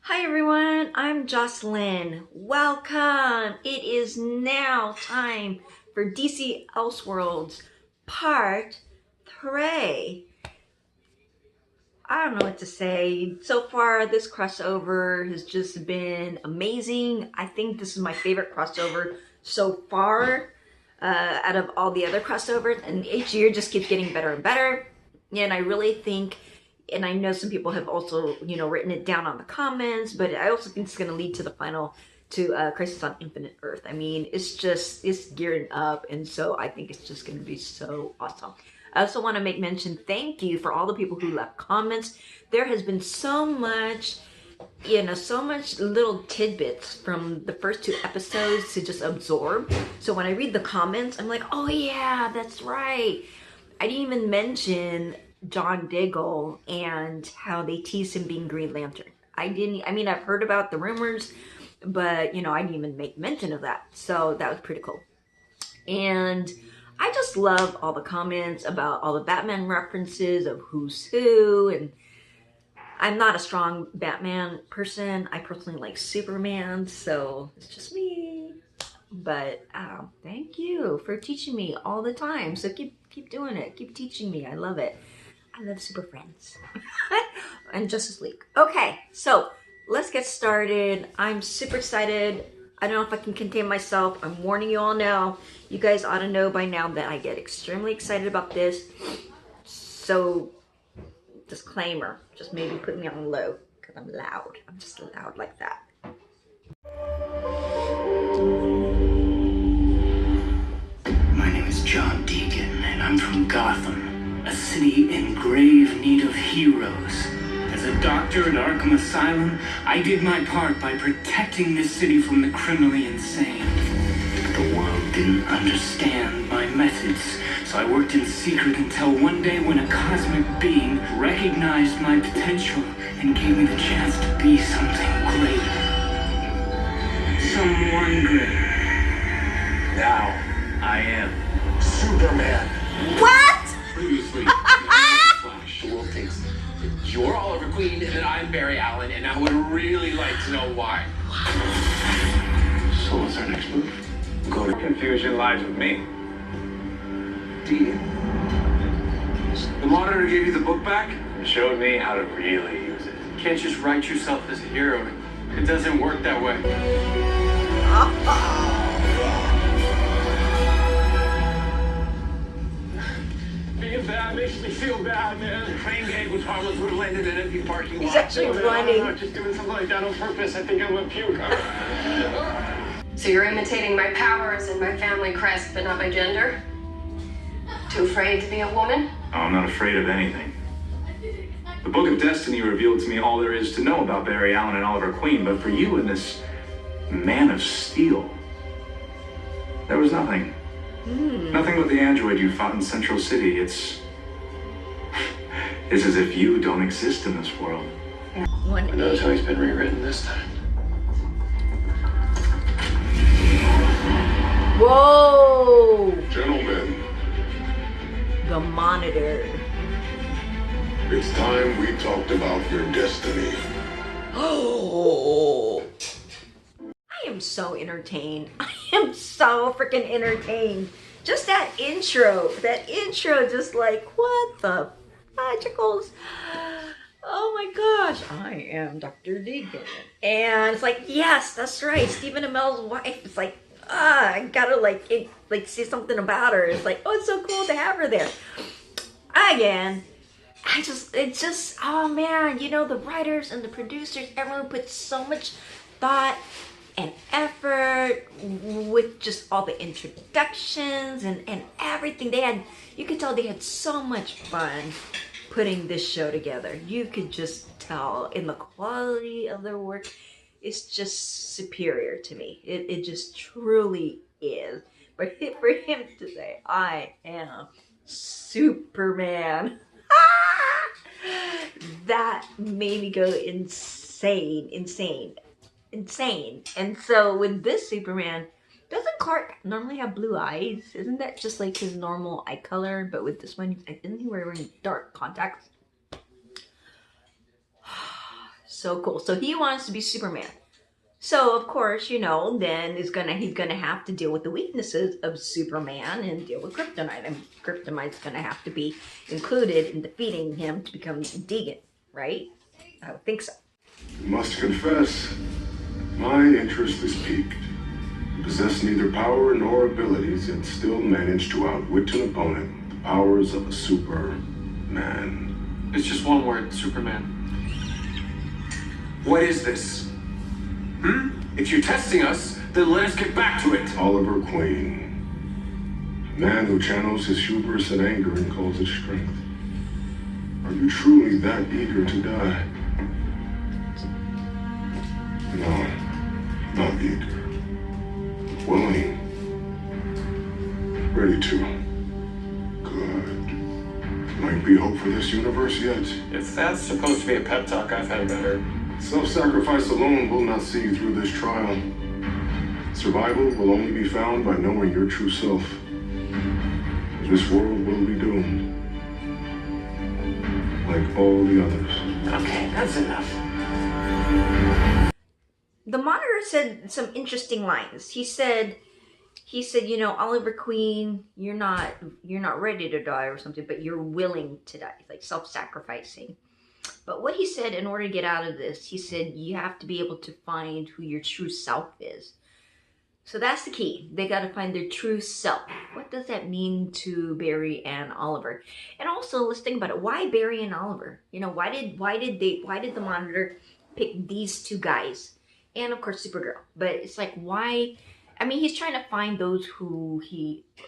Hi everyone, I'm Jocelyn. Welcome! It is now time for DC Elseworlds Part 3. I don't know what to say. So far, this crossover has just been amazing. I think this is my favorite crossover so far out of all the other crossovers, and each year just keeps getting better and better. And I really think, and I know some people have also, written it down on the comments, but I also think it's going to lead to the final, to Crisis on Infinite Earth. I mean, it's gearing up, and so I think it's just going to be so awesome. I also want to make mention, thank you for all the people who left comments. There has been so much, so much little tidbits from the first 2 episodes to just absorb. So when I read the comments, I'm like, oh yeah, that's right. I didn't even mention John Diggle and how they tease him being Green Lantern. I mean, I've heard about the rumors, but, I didn't even make mention of that. So that was pretty cool. And I just love all the comments about all the Batman references of who's who. And I'm not a strong Batman person. I personally like Superman, so it's just me. But thank you for teaching me all the time. So keep doing it. Keep teaching me. I love it. I love Super Friends and Justice League. Okay, so let's get started. I'm super excited. I don't know if I can contain myself. I'm warning you all now. You guys ought to know by now that I get extremely excited about this. So, disclaimer, just maybe put me on low because I'm loud. I'm just loud like that. My name is John Deacon, and I'm from Gotham, a city in grave need of heroes. As a doctor at Arkham Asylum, I did my part by protecting this city from the criminally insane. But the world didn't understand my methods, so I worked in secret until one day when a cosmic being recognized my potential and gave me the chance to be something greater. Someone greater. Now, I am Superman. What? Previously, Flash. The world thinks that you're Oliver Queen and that I'm Barry Allen, and I would really like to know why. So what's our next move? Go to confusion lies with me. Dean. The monitor gave you the book back? It showed me how to really use it. You can't just write yourself as a hero. It doesn't work that way. Being bad makes me feel bad, man. The train gang was harmless. We landed in an empty parking lot. He's actually running. I'm not just doing something like that on purpose. I think I'm gonna puke. So you're imitating my powers and my family crest, but not my gender? Too afraid to be a woman? Oh, I'm not afraid of anything. The Book of Destiny revealed to me all there is to know about Barry Allen and Oliver Queen, but for you and this Man of Steel, there was nothing. Nothing but the android you fought in Central City. It's as if you don't exist in this world. Who knows how he's been rewritten this time? Whoa! Gentlemen, The Monitor. it's time we talked about your destiny. Oh! I am so entertained. I am so freaking entertained. Just that intro just like, what the fudgicles? Oh my gosh, I am Dr. Deacon. And it's like, yes, that's right, Stephen Amell's wife. It's like, I gotta like say something about her. It's like, oh, it's so cool to have her there. Again, it's just, oh man, the writers and the producers, everyone put so much thought and effort with just all the introductions and everything. You could tell they had so much fun putting this show together. You could just tell in the quality of their work. It's just superior to me. It just truly is. But for him to say, I am Superman, that made me go insane. And so with this Superman, doesn't Clark normally have blue eyes? Isn't that just like his normal eye color? But with this one, isn't he wearing dark contacts? So cool. So he wants to be Superman. So of course, you know, then he's gonna have to deal with the weaknesses of Superman and deal with kryptonite. And kryptonite's gonna have to be included in defeating him to become Deegan, right? I would think so. I must confess, my interest is piqued. You possess neither power nor abilities, yet still manage to outwit an opponent. The powers of a Superman. It's just one word, Superman. What is this? If you're testing us, then let us get back to it. Oliver Queen. A man who channels his hubris and anger and calls it strength. Are you truly that eager to die? No, not eager. Willing. Ready to. Good. Might be hope for this universe yet. If that's supposed to be a pep talk, I've had better. Self-sacrifice alone will not see you through this trial. Survival will only be found by knowing your true self. This world will be doomed. Like all the others. Okay, that's enough. The Monitor said some interesting lines. He said, you know, Oliver Queen, you're not ready to die or something, but you're willing to die, like self-sacrificing. But what he said, in order to get out of this, he said you have to be able to find who your true self is. So that's the key. They got to find their true self. What does that mean to Barry and Oliver? And also, let's think about it. Why Barry and Oliver? You know, why did the Monitor pick these two guys? And of course, Supergirl. But it's like, why? I mean, he's trying to find those who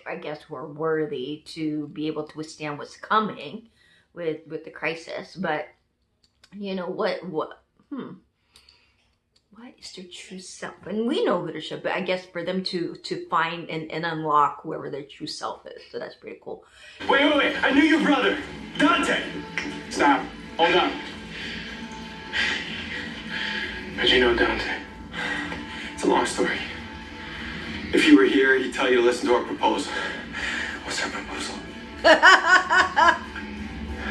I guess, who are worthy to be able to withstand what's coming with the crisis. But you know what is their true self? And we know who they should, but I guess for them to find and unlock whoever their true self is. So that's pretty cool. Wait. I knew your brother. Dante. Stop. Hold on. How'd you know Dante? It's a long story. If you were here, he'd tell you to listen to our proposal. What's our proposal?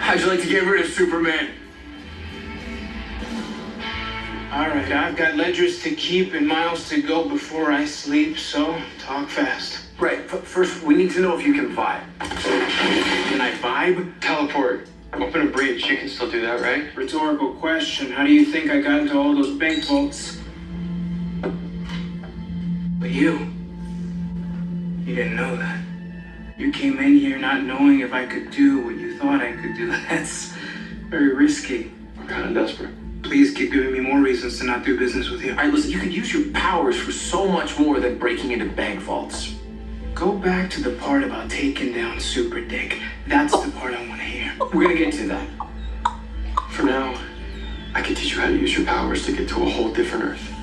How'd you like to get rid of Superman? All right, I've got ledgers to keep and miles to go before I sleep, so talk fast. Right, first we need to know if you can vibe. Can I vibe? Teleport. Open a breach, you can still do that, right? Rhetorical question. How do you think I got into all those bank vaults? But you didn't know that. You came in here not knowing if I could do what you thought I could do. That's very risky. We're kind of desperate. Please keep giving me more reasons to not do business with you. All right, listen, you could use your powers for so much more than breaking into bank vaults. Go back to the part about taking down Super Dick. That's the part I want to hear. We're gonna get to that. For now, I can teach you how to use your powers to get to a whole different Earth.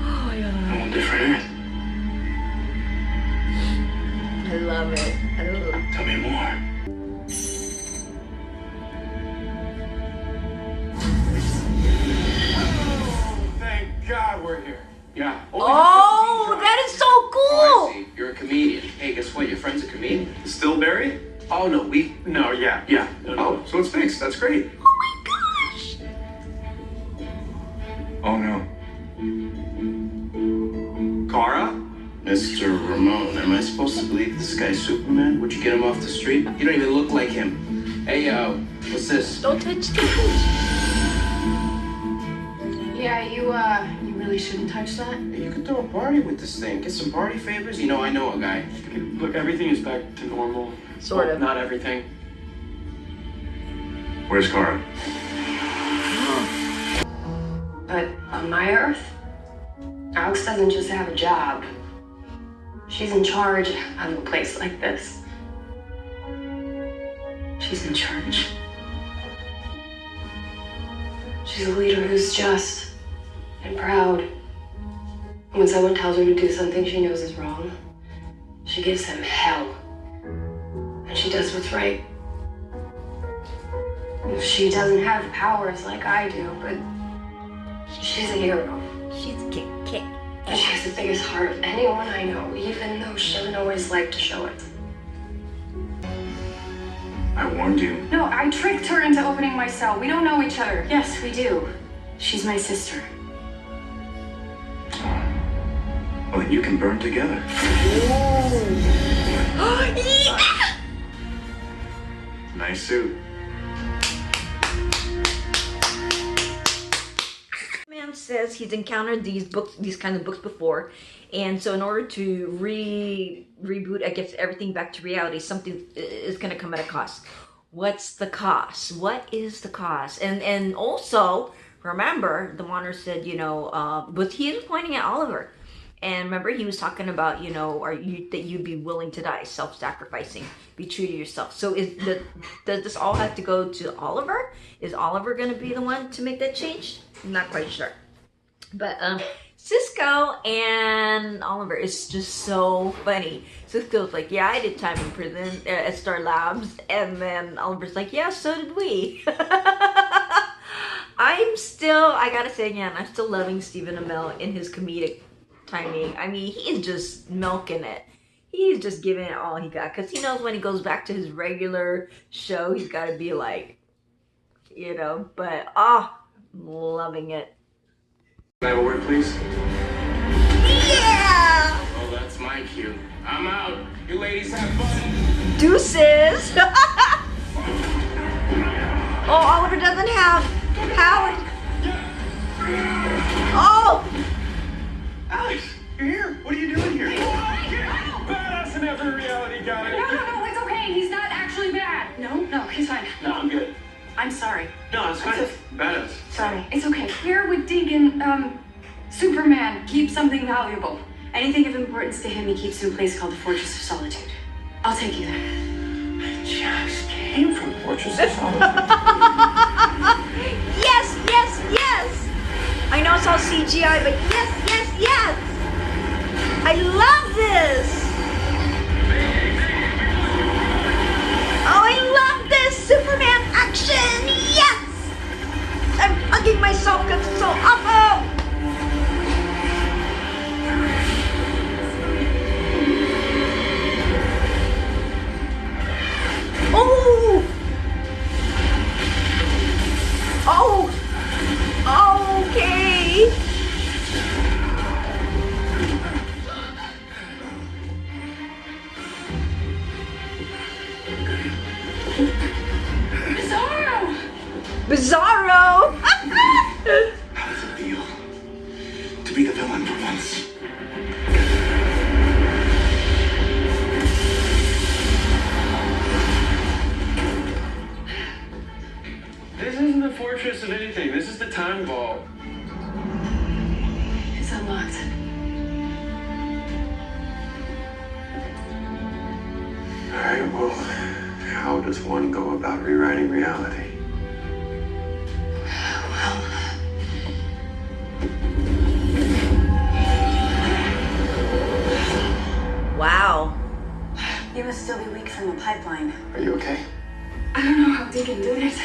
Oh my god. A whole different Earth. I love it. Tell me more. Thank God we're here. Yeah. Oh, that is so Oh, I cool. see. You're a comedian. Hey, guess what? Your friend's a comedian. Still Barry? Oh, no, No, yeah. No. Oh, so it's fixed. That's great. Oh my gosh. Oh no. Kara? Mr. Ramon, am I supposed to believe this guy's Superman? Would you get him off the street? You don't even look like him. Hey, what's this? Don't touch the Yeah, you really shouldn't touch that. Hey, you could throw a party with this thing. Get some party favors. You know, I know a guy. Look, everything is back to normal. Sort of. Not everything. Where's Kara? But on my Earth, Alex doesn't just have a job. She's in charge of a place like this. She's in charge. She's a leader who's just and proud. When someone tells her to do something she knows is wrong, she gives them hell. And she does what's right. She doesn't have powers like I do, but she's a hero. She's kick. And she has the biggest heart of anyone I know, even though she doesn't always like to show it. I warned you. No, I tricked her into opening my cell. We don't know each other. Yes, we do. She's my sister. Well, then you can burn together. Yeah! Nice suit. Man says he's encountered these kind of books before, and so in order to reboot, I guess, everything back to reality, something is going to come at a cost. What's the cost? What is the cost? And also remember, the Wanderer said, but he was pointing at Oliver. And remember, he was talking about, that you'd be willing to die, self-sacrificing, be true to yourself. So does this all have to go to Oliver? Is Oliver going to be the one to make that change? I'm not quite sure. But Cisco and Oliver is just so funny. Cisco's like, yeah, I did time in prison at Star Labs. And then Oliver's like, yeah, so did we. I gotta say again, I'm still loving Stephen Amell in his comedic timing. I mean, he's just milking it. He's just giving it all he got, because he knows when he goes back to his regular show, he's got to be like, but loving it. Can I have a word, please? Yeah! Well, that's my cue. I'm out. You ladies have fun. Deuces! Oh, Oliver doesn't have power. Oh! Alex, you're here. What are you doing here? Badass in every reality, got it. No, it's okay. He's not actually bad. No, he's fine. No, I'm good. I'm sorry. No, it's fine. Badass. Sorry. It's okay. Where would Deegan, Superman keep something valuable? Anything of importance to him, he keeps in a place called the Fortress of Solitude. I'll take you there. I just came from Fortress of Solitude. Yes, yes, yes! I know it's all CGI, but yes, yes, yes! I love this! Oh, I love this! Superman action! Yes! I'm hugging myself because it's so awesome! Oh! Oh! Okay! Bizarro! How does it feel to be the villain for once? This isn't the fortress of anything. This is the time vault. It's unlocked. Alright, well, how does one go about rewriting reality? Wow. You must still be weak from the pipeline. Are you okay? I don't know how Deacon did it.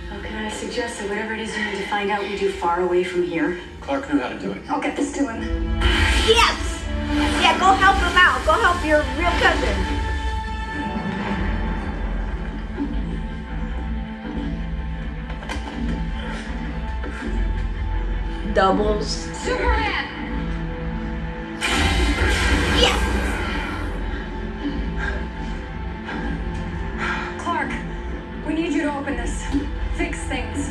Well, can I suggest that whatever it is you need to find out, we do far away from here? Clark knew how to do it. I'll get this to him. Yes! Yeah, go help him out. Go help your real cousin. Doubles. Superman! Yes! Clark, we need you to open this. Fix things.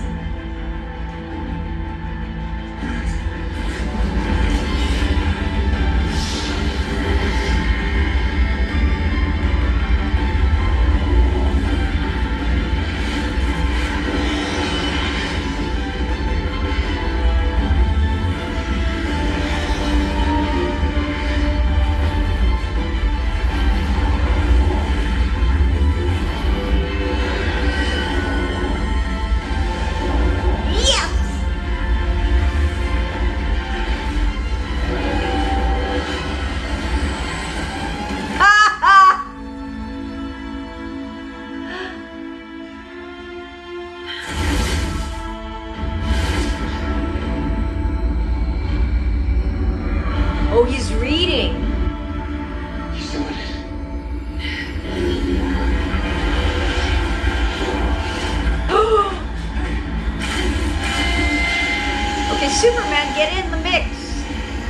Superman, get in the mix.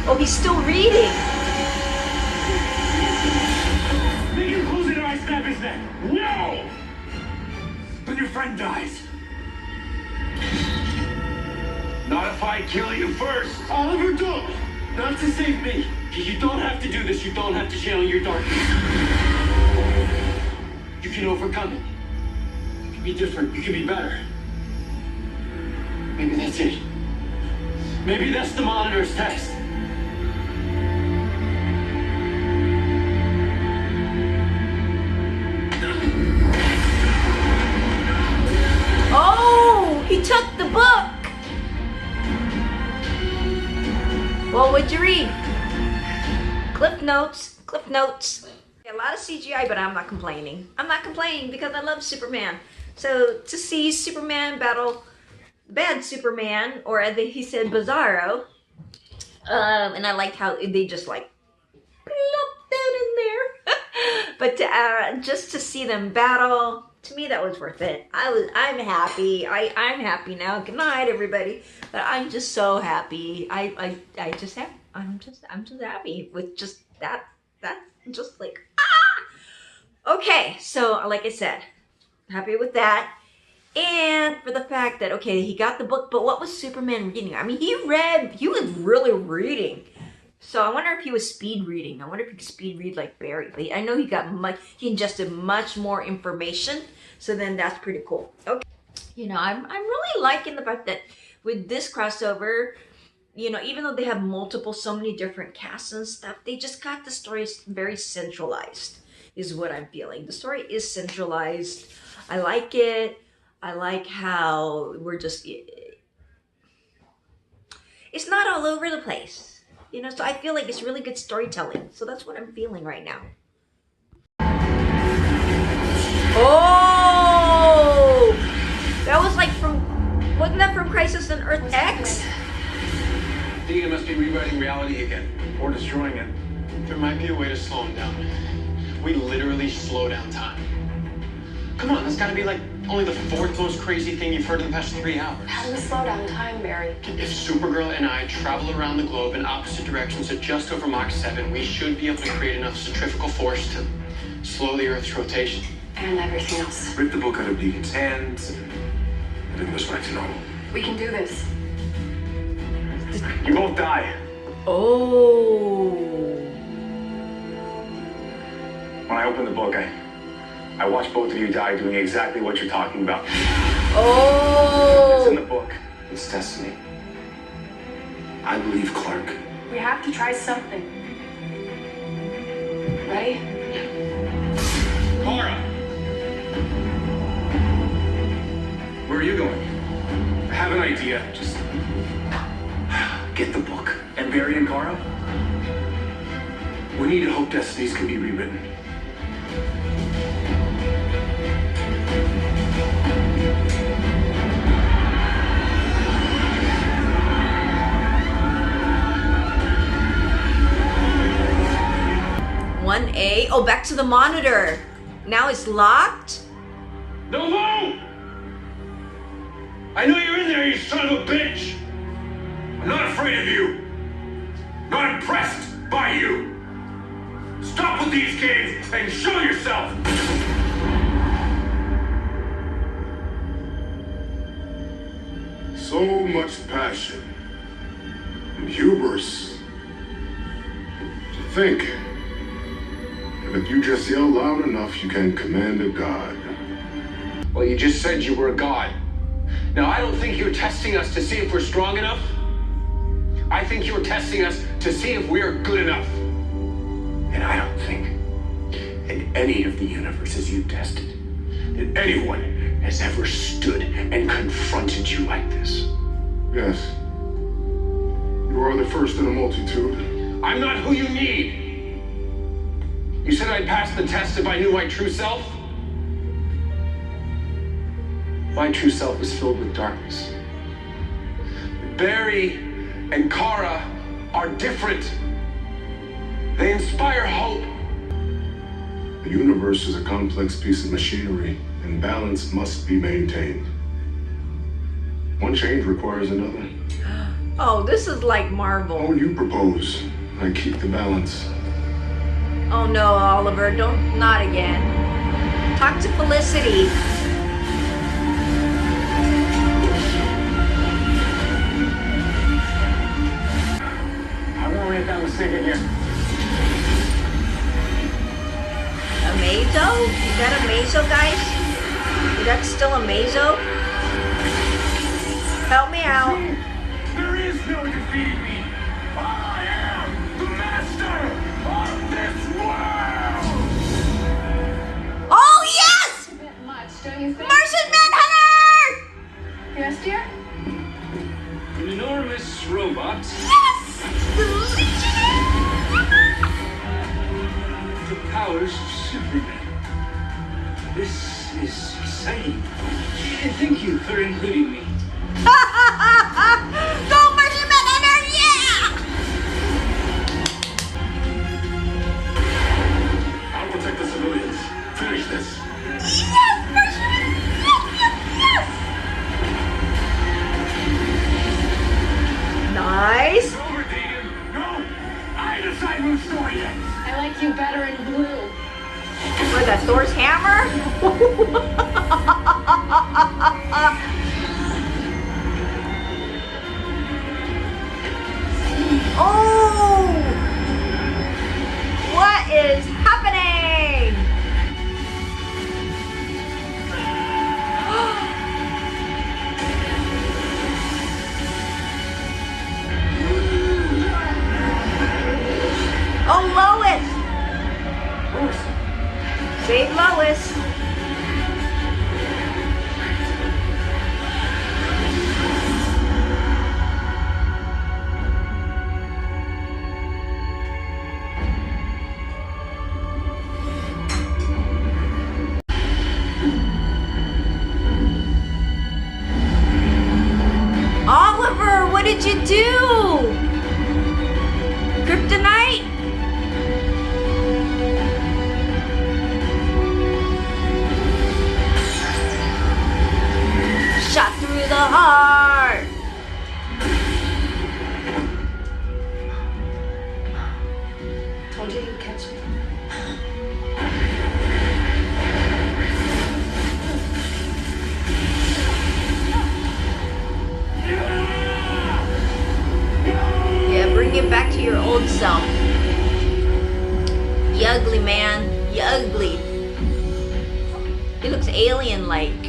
Oh, he's still reading. Make him close it or I snap his neck. No! But your friend dies. Not if I kill you first. Oliver, don't! Not to save me. You don't have to do this. You don't have to channel your darkness. You can overcome it. You can be different. You can be better. Maybe that's it. Maybe that's the Monitor's test. Oh, he took the book. Well, what'd you read? Cliff notes, cliff notes. A lot of CGI, but I'm not complaining. I'm not complaining because I love Superman. So to see Superman battle bad Superman, or as he said, Bizarro, and I liked how they just like plopped that in there. But just to see them battle, to me that was worth it. I'm happy. I'm happy now. Good night, everybody. But I'm just so happy. I'm just happy with just that. That's just like Okay, so like I said, happy with that. And for the fact that, okay, he got the book, but what was Superman reading? I mean, he was really reading. So I wonder if he was speed reading. I wonder if he could speed read like Barry. But I know he ingested much more information. So then that's pretty cool. Okay. You know, I'm really liking the fact that with this crossover, you know, even though they have so many different casts and stuff, they just got the stories very centralized, is what I'm feeling. The story is centralized. I like it. I like how it's not all over the place, you know, so I feel like it's really good storytelling. So that's what I'm feeling right now. Oh, that was like wasn't that from Crisis on Earth X? Deegan must be rewriting reality again. Or destroying it. There might be a way to slow him down. We literally slow down time. Come on, that's gotta be like only the fourth most crazy thing you've heard in the past 3 hours. How do we slow down time, Barry? If Supergirl and I travel around the globe in opposite directions at just over Mach 7, we should be able to create enough centrifugal force to slow the Earth's rotation. And everything else. Rip the book out of Deegan's hands and bring this back to normal. We can do this. You both die. Oh. When I opened the book, I watched both of you die doing exactly what you're talking about. Oh. It's in the book. It's destiny. I believe Clark. We have to try something. Ready? Kara! Where are you going? I have an idea. Just get the book. And Barry and Kara? We need to hope destinies can be rewritten. Oh, back to the monitor. Now it's locked? No, no! I know you're in there, you son of a bitch! I'm not afraid of you. Not impressed by you. Stop with these games and show yourself! So much passion and hubris. To think that if you just yell loud enough, you can command a god. Well, you just said you were a god. Now, I don't think you're testing us to see if we're strong enough. I think you're testing us to see if we're good enough. And I don't think in any of the universes you've tested that anyone has ever stood and confronted you like this. Yes. You are the first in a multitude. I'm not who you need. You said I'd pass the test if I knew my true self? My true self is filled with darkness. Barry and Kara are different. They inspire hope. The universe is a complex piece of machinery, and balance must be maintained. One change requires another. Oh, this is like Marvel. What would you propose? I keep the balance. Oh no, Oliver, not again. Talk to Felicity. I won't write down the sink again. A Mazo? Is that a Mazo, guys? Is that still a Mazo? Help me out. There is no defeating me. I am the master of this world. Oh, yes! A bit much, don't you think? Martian Manhunter! Yes, dear? An enormous robot. Yes! The Legionnaire! The powers of Superman. This is exciting. Thank you for including me. Go, Martian Manhunter! Yeah! I'll protect the civilians. Finish this. Yes, Martian Manhunter! Yes, yes, yes! Nice! Over, Deegan. No, I decide whose story ends. I like you better in blue. What, that Thor's hammer? Oh! What is happening? Oh, Lois! Save Lois. Oliver, what did you do? Kryptonite? Shot through the heart. Told you you'd catch me. Yeah, bring it back to your old self. You ugly man. You ugly. He looks alien-like.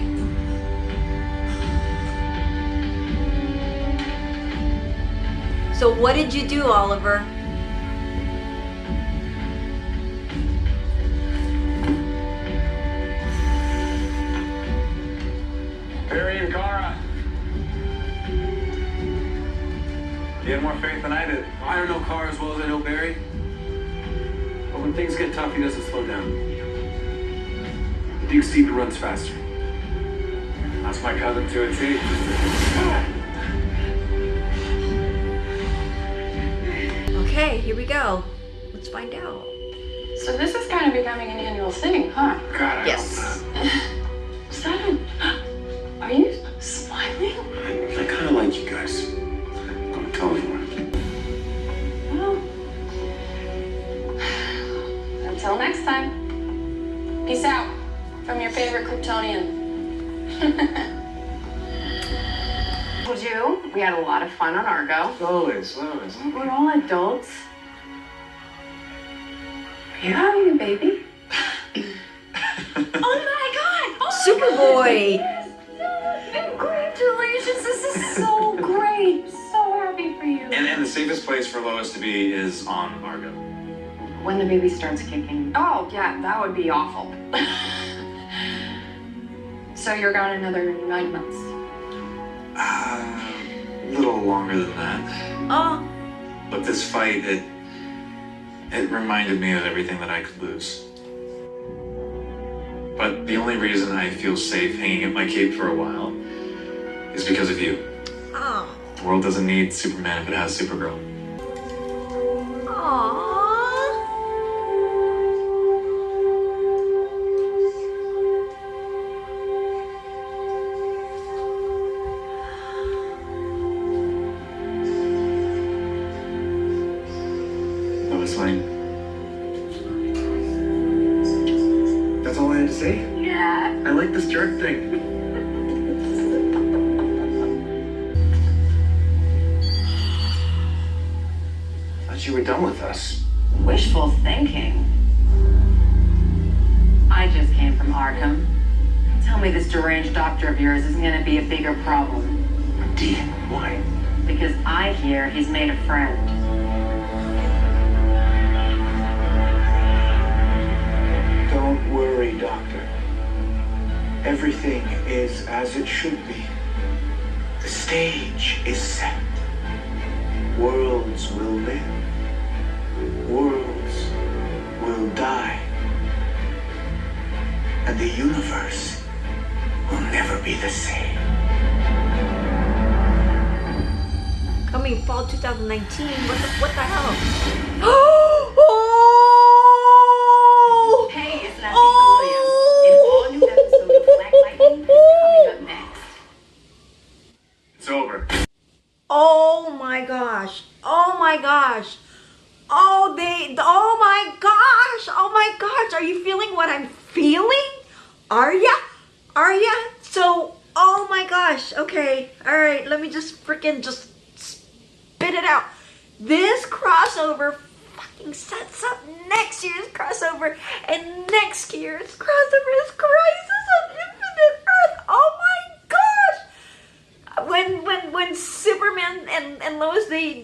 So what did you do, Oliver? Barry and Kara. You had more faith than I did. I don't know Carr as well as I know Barry. But when things get tough, he doesn't slow down. He digs deep and runs faster. That's my cousin to a T. Okay, here we go. Let's find out. So this is kind of becoming an annual thing, huh? God, I Yes. hope not. Is that Are you smiling? I kind of like you guys. Don't tell anyone. Well, until next time. Peace out from your favorite Kryptonian. Told you, we had a lot of fun on Argo. Slowly. We're all adults. Are you having a baby? Oh my god! Oh Superboy! Yes. Congratulations, this is so great. So happy for you. And the safest place for Lois to be is on Argo. When the baby starts kicking. Oh, yeah, that would be awful. So you're gone another 9 months. A little longer than that. Oh, But this fight, it reminded me of everything that I could lose. But the only reason I feel safe hanging up my cape for a while is because of you. oh, The world doesn't need Superman if it has Supergirl. aww. Lois Lane. That's all I had to say? Yeah. I like this jerk thing. Thought you were done with us. Wishful thinking. I just came from Arkham. Tell me this deranged doctor of yours isn't going to be a bigger problem. Dean, why? Because I hear he's made a friend. Don't worry, Doctor. Everything is as it should be. The stage is set. Worlds will live. Worlds will die. And the universe will never be the same. Coming fall 2019. What the hell? Hey, it's Lassie Williams. An all-new episode of Black Lightning is coming up next. It's over. Oh my gosh. Oh my gosh. Oh my gosh. Oh my gosh. Are you feeling what I'm feeling? Are ya? Are ya? So, oh my gosh. Okay. All right. Let me just freaking just spit it out. This crossover fucking sets up next year's crossover, and next year's crossover is Crisis on Infinite Earth. Oh my gosh. When Superman and Lois they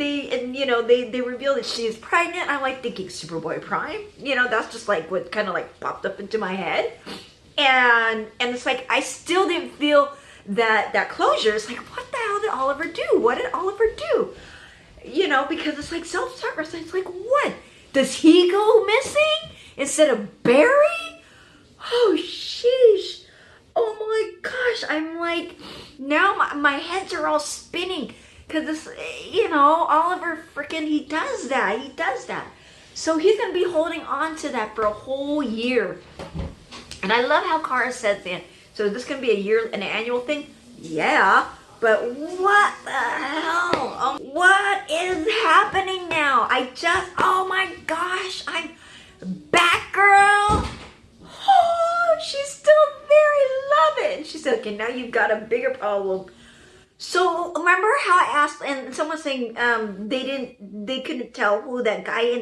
reveal that she's pregnant, I'm like thinking Superboy Prime. That's just like what kind of like popped up into my head, and it's like I still didn't feel that closure. It's like, what the hell did Oliver do? What did Oliver do? Because it's like self-service. It's like, what? Does he go missing instead of Barry? Oh sheesh. Oh my gosh, I'm like, now my heads are all spinning. Because this, Oliver freaking, he does that. So he's going to be holding on to that for a whole year. And I love how Kara says that. So is this going to be an annual thing? Yeah. But what the hell? What is happening now? Oh my gosh, I'm Batgirl. Oh, she's still very loving. She said, okay, now you've got a bigger problem. So remember how I asked, and someone saying they couldn't tell who that guy in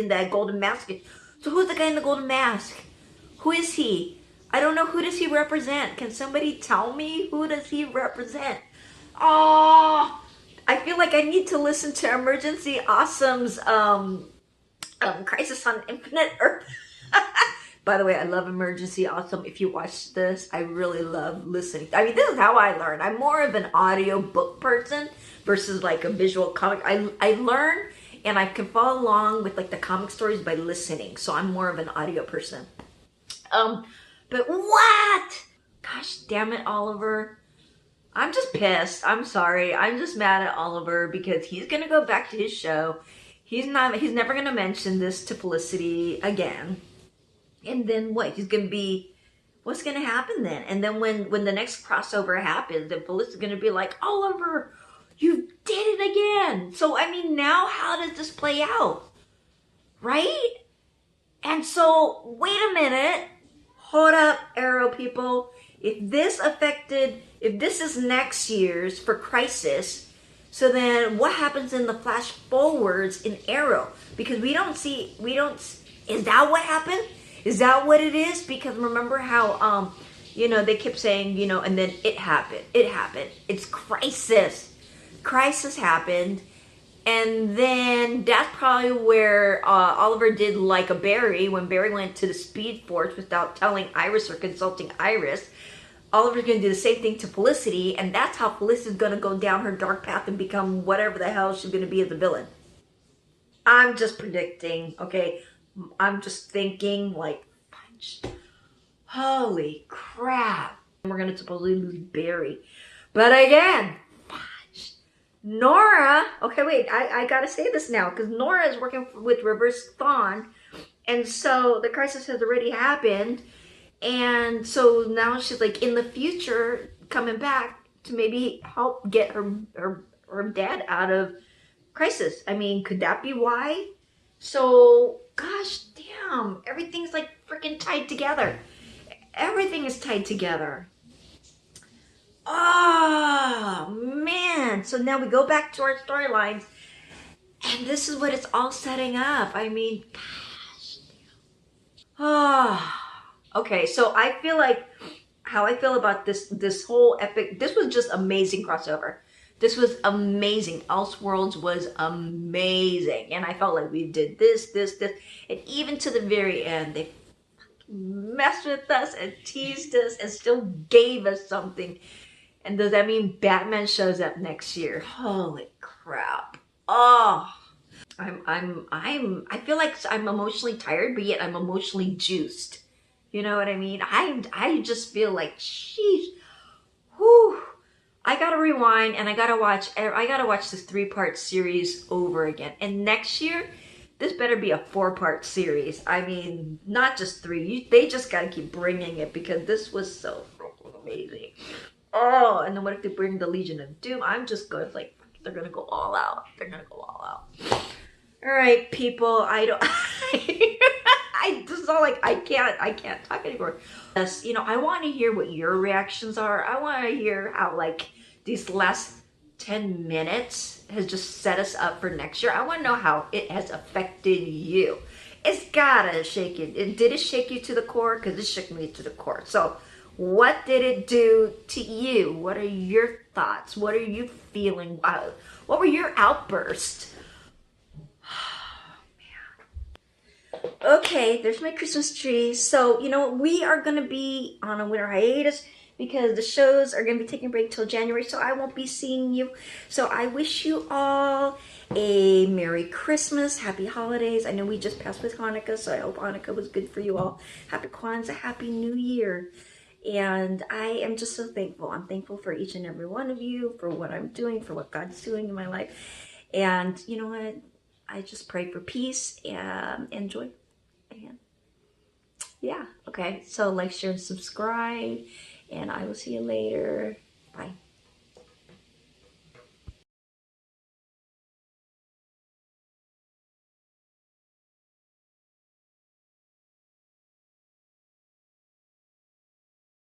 that golden mask is. So who's the guy in the golden mask? Who is he? I don't know. Who does he represent? Can somebody tell me who does he represent? Oh, I feel like I need to listen to Emergency Awesome's Crisis on Infinite Earth. By the way, I love Emergency Awesome. If you watch this, I really love listening. I mean, this is how I learn. I'm more of an audio book person versus like a visual comic. I learn and I can follow along with like the comic stories by listening. So I'm more of an audio person. But what? Gosh damn it, Oliver. I'm just pissed. I'm sorry. I'm just mad at Oliver because he's going to go back to his show. He's never going to mention this to Felicity again. And then what? What's going to happen then? And then when the next crossover happens, then Felicity's going to be like, Oliver, you did it again. So, I mean, now how does this play out? Right? And so, wait a minute. Hold up, Arrow people. If this is next year's for Crisis, so then what happens in the flash forwards in Arrow? Because is that what happened? Is that what it is? Because remember how, they kept saying, and then it happened. It's Crisis. Crisis happened. And then that's probably where Oliver did like a Barry. When Barry went to the Speed Force without telling Iris or consulting Iris. Oliver's going to do the same thing to Felicity. And that's how Felicity's going to go down her dark path and become whatever the hell she's going to be as a villain. I'm just predicting, okay? I'm just thinking, like, punch. Holy crap. We're going to supposedly lose Barry. But again, punch. Nora, okay, wait, I got to say this now, because Nora is working with Reverse Thawne, and so the crisis has already happened, and so now she's, like, in the future, coming back to maybe help get her dad out of Crisis. I mean, could that be why? So, gosh damn, everything's like freaking tied together. Everything is tied together. Oh, man. So now we go back to our storylines, and this is what it's all setting up. I mean, gosh. Ah. Okay, so I feel like how I feel about this whole epic, this was just amazing crossover. This was amazing. Elseworlds was amazing. And I felt like we did this. And even to the very end, they messed with us and teased us and still gave us something. And does that mean Batman shows up next year? Holy crap. Oh, I feel like I'm emotionally tired, but yet I'm emotionally juiced. You know what I mean? I just feel like, sheesh, whew. I gotta rewind and I gotta watch this 3-part series over again. And next year, this better be a 4-part series. I mean, not just 3. They just gotta keep bringing it because this was so amazing. Oh, and then what if they bring the Legion of Doom? I'm just going like, they're gonna go all out. They're gonna go all out. All right, people. I don't. This is all like I can't talk anymore. Yes, you know, I want to hear what your reactions are. I want to hear how like these last 10 minutes has just set us up for next year. I want to know how it has affected you. It's gotta shake you. Did it shake you to the core? Because it shook me to the core. So what did it do to you? What are your thoughts? What are you feeling? What were your outbursts? Okay, there's my Christmas tree. So, you know, we are going to be on a winter hiatus because the shows are going to be taking a break till January, so I won't be seeing you. So I wish you all a Merry Christmas, Happy Holidays. I know we just passed with Hanukkah, so I hope Hanukkah was good for you all. Happy Kwanzaa, Happy New Year. And I am just so thankful. I'm thankful for each and every one of you, for what I'm doing, for what God's doing in my life. And you know what? I just pray for peace and joy. And yeah, okay. So like, share, and subscribe. And I will see you later. Bye.